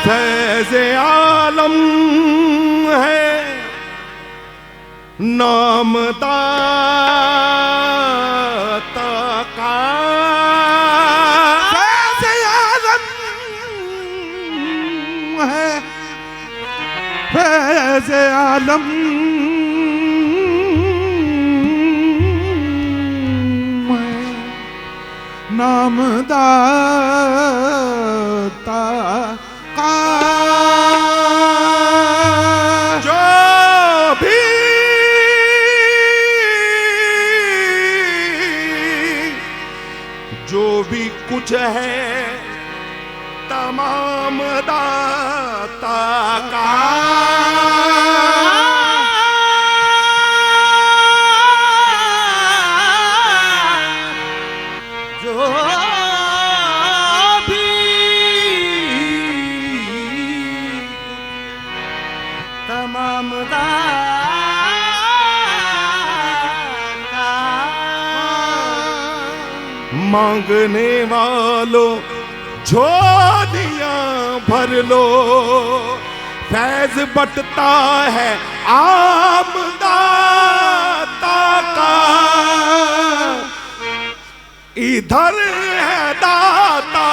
फैज़े आलम है नाम दाता का, फैज़े आलम है, फैज़े आलम नाम दाता का। जो भी कुछ है तमाम दाता का। तमाम मांगने वालों झोलियां भर लो, फैज बटता है आम दाता का। इधर है दाता,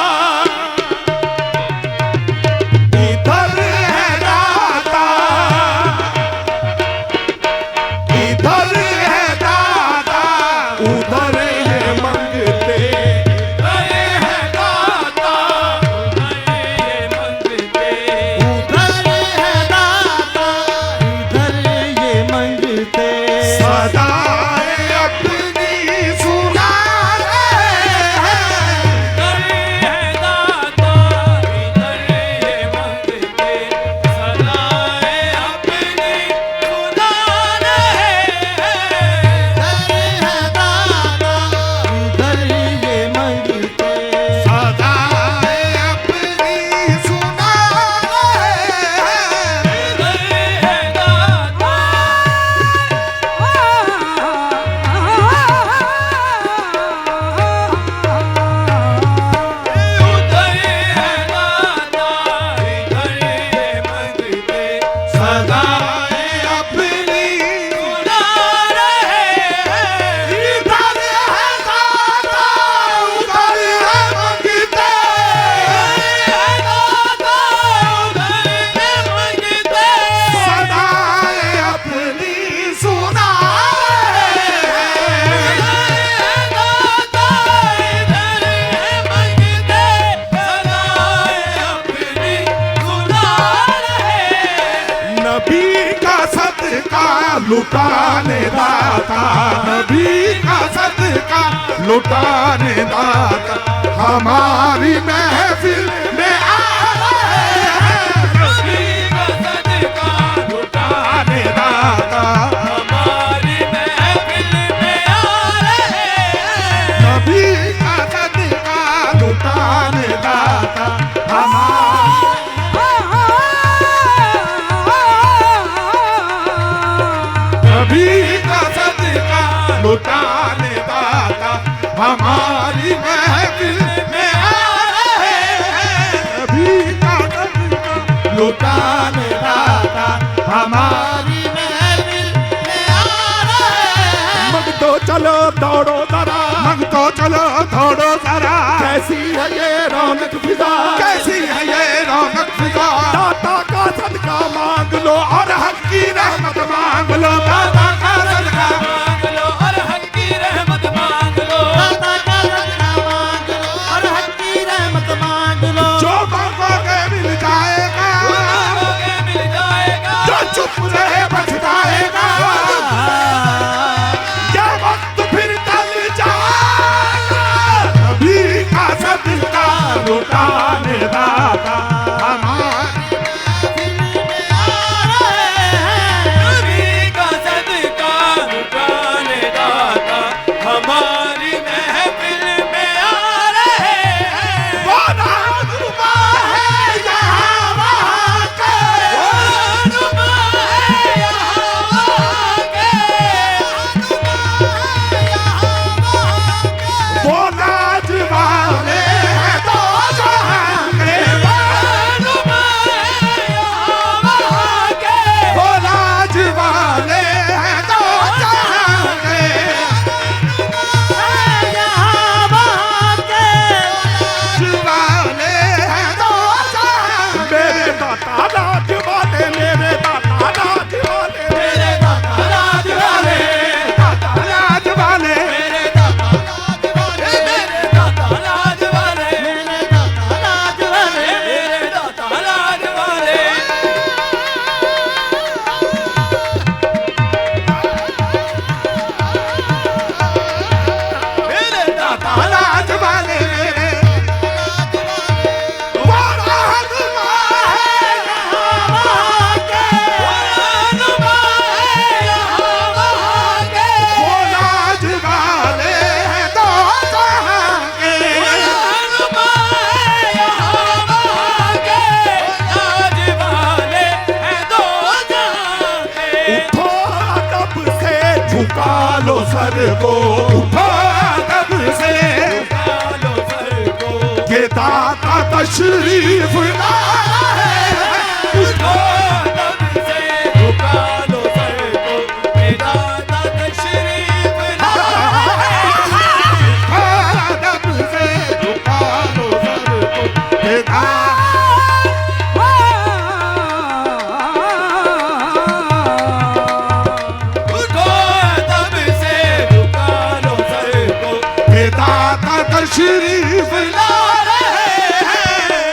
लुटाने दाता, नबी का सदका लुटाने दाता। हमारी महफिल कैसी है ये रौनक फिजा, कैसी है ये रौनक फिजा। दाता का सदका मांग लो और हक की रहमत मांग लो, दाता का सदका मांग लो और हक की रहमत मांग लो, दाता का सदका मांग लो और हक की रहमत मांग लो। जो मांगोगे मिल जाएगा, मिल जाएगा, जो चुप रहे पछताएगा। ये वक्त फिर टल जाएगा, नबी का सदका लुटाने दाता हमारे नबी का सदका लुटाने दाता हमारी महफिल में आ रहे हैं। वो रहनुमा है यहाँ वहाँ के, वो रहनुमा है यहाँ वहाँ के, वो नाज वाले हैं दो जहां के, रहनुमा है यहाँ वहाँ के, वो नाज वाले हैं दो जहां के। यहाँ वहाँ के। वाले हैं दो जहां, मेरे दाता राज वाले, मेरे दाता राज वाले, मेरे दाता राज वाले, दाता राज वाले। मेरे दाता राज वाले, मेरे दाता राज वाले, मेरे दाता राज वाले, मेरे दाता राज वाले। मेरे दाता राज वाले वो रहनुमा है यहाँ वहाँ के, रहनुमा है यहाँ वहाँ के, वो नाज वाले हैं दो जहां के। रहनुमा है यहाँ वहाँ के, राज वाले हैं दो जहां के। उठो अदब से झुका लो सर को, उठो अदब से, कालो सर को, ये दाता तशरीफ ला रहे हैं। उठो तब से झुका लो सर को, ये दाता तशरीफ ला रहे हैं। अदब से झुका लो सर को, ये उठो तब से झुका लो सर को, दाता तशरीफ ला रहे हैं।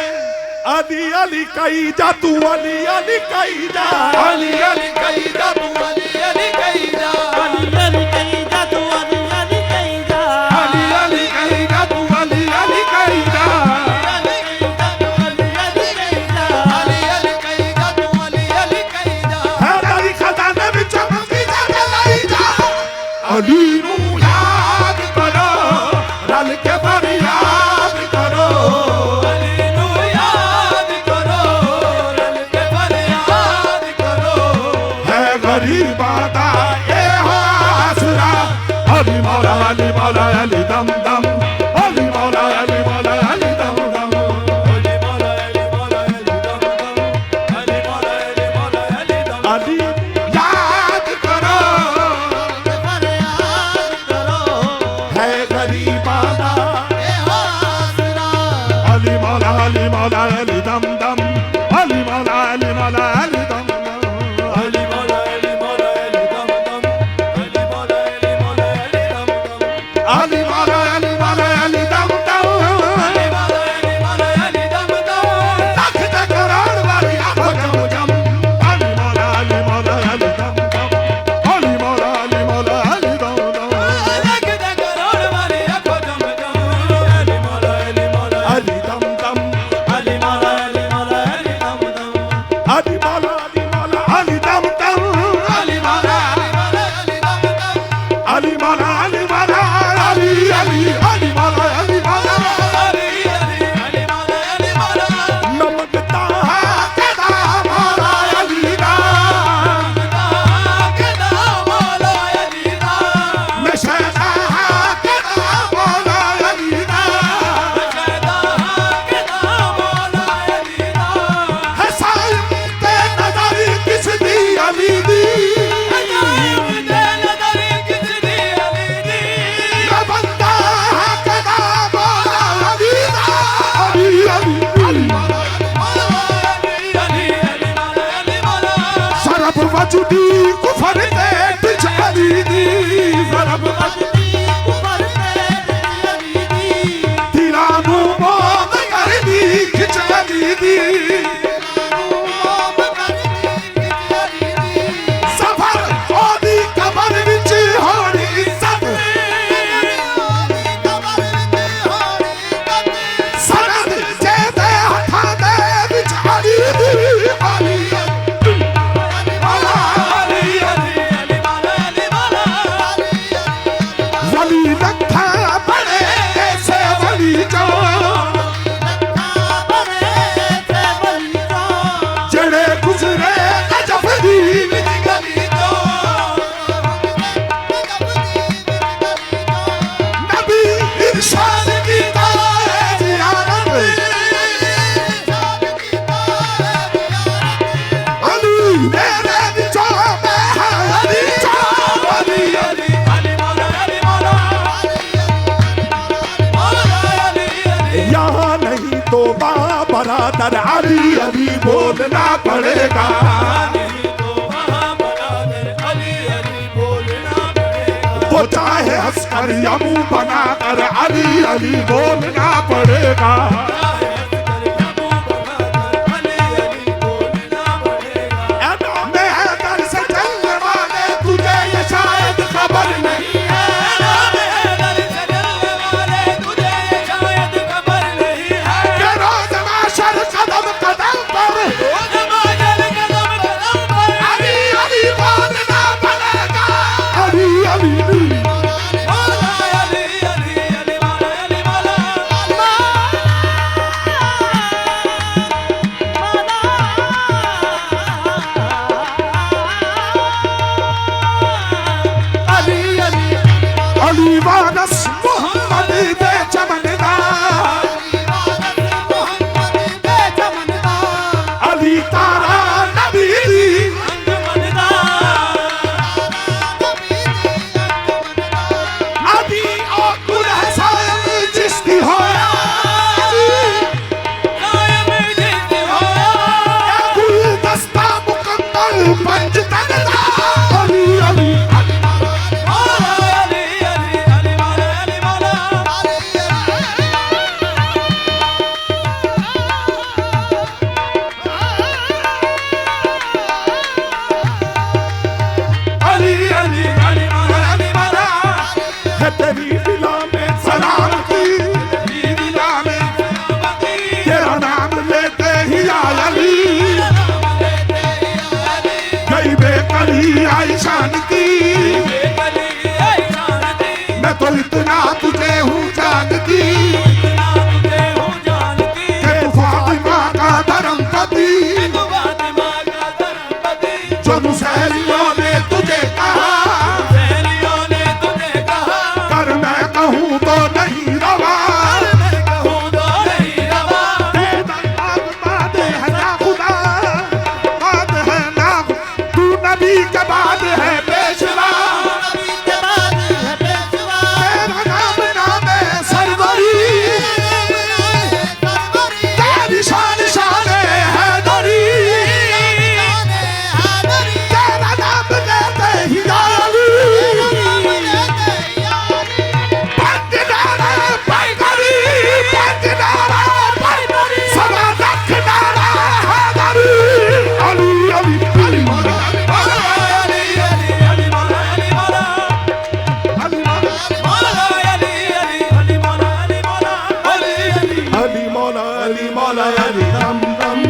अली अली कई जा तू, अली अली कई जा, अली अली कई जा तू, अली अली कही जा, अली अली कई जा तू, अली अली कई जा, अली अली कई जा तू, अली अली कई जा। अली अली कही जा, अली अली कही जा, तू अली अली कही जा। है तेरी खजाने में चमकी जाके लाई जा। अली नू याद करो, रल के फरियाद करो। अली नू याद करो, रल के फरियाद करो। है गरीब आता ये हो आसरा, अली मौला अली मौला अली दम दम, अली मौला अली मौला अली दम दम। अली मौला अली मौला अली दम दम, अली मौला अली मौला अली दम दम। अली याद करो, फरियाद करो, है गरीब आता ए हो आसरा। अली मौला अली मौला अली दम दम, अली मौला अली मौला अली दम दम। अली मौला अली मौला अली दम दम, अली मौला अली मौला अली दम दम। अली मौला अली मौला अली दम दम। अली मौला अली मौला अली दम दम। लख ते करोड़ वाली आंखों जम जम, अली मौला अली मौला अली दम दम, अली मौला अली मौला अली दम दम। लख ते करोड़ वाली आंखों जम जम, अली मौला अली मौला अली दम दम, अली मौला अली मौला अली दम दम। अली ज़रब वजूदी कुफर ते बिच अली दी ज़रब वजूदी कुफर ते बिच अली दी दिलानू मोम कर दी खिच अली दी सफर ओदी कबर विच होनी इज्जत सनद जेदे हथां दे विच अली दी अली वली लखा बड़े ऐसे वली जो जड़े गुजरे गजब दी विच गली जो नबी इरशाद कीता है ज़ियारत अली मेरे विचों में है अली जो अली अली यहाँ नहीं तो बरादर अली अली बोलना पड़ेगा वो चाहे हंसकर या मुंह बनाकर अली अली बोलना पड़ेगा मैं दर से चलने वाले तुझे ये शायद खबर नहीं है कि रोज़ माशर कदम कदम पर अली अली बोलना पड़ेगा अली अली अली वानस मोहम्मद दे चमनदा अली तारा नबी दी अली ओ कुल हसन जिसकी होया कुल दस्ता मुकम्मल पंज तनदा अली अली है तेरी दिला में सलामती दिला में तेरा नाम लेते ही अली गई बेकली आई शांति मैं तो इतना तुझे हूँ जानती कि तू फातिमा का धर्मपति जो मुसहरियों ने तुझे कहा कर मैं कहूँ तो नहीं रवा बात है ना खुदा बात है ना तू नबी के बाद है पेशवा तेरा नाम नाम है सरवरी तेरी शान शान है दरी तेरा नाम लेते ही अली पंजनारा पैगरी पंजनारा पैगरी सदा रखनारा हैदरी अली अली अली मौला अली मौला अली मौला अली रम रम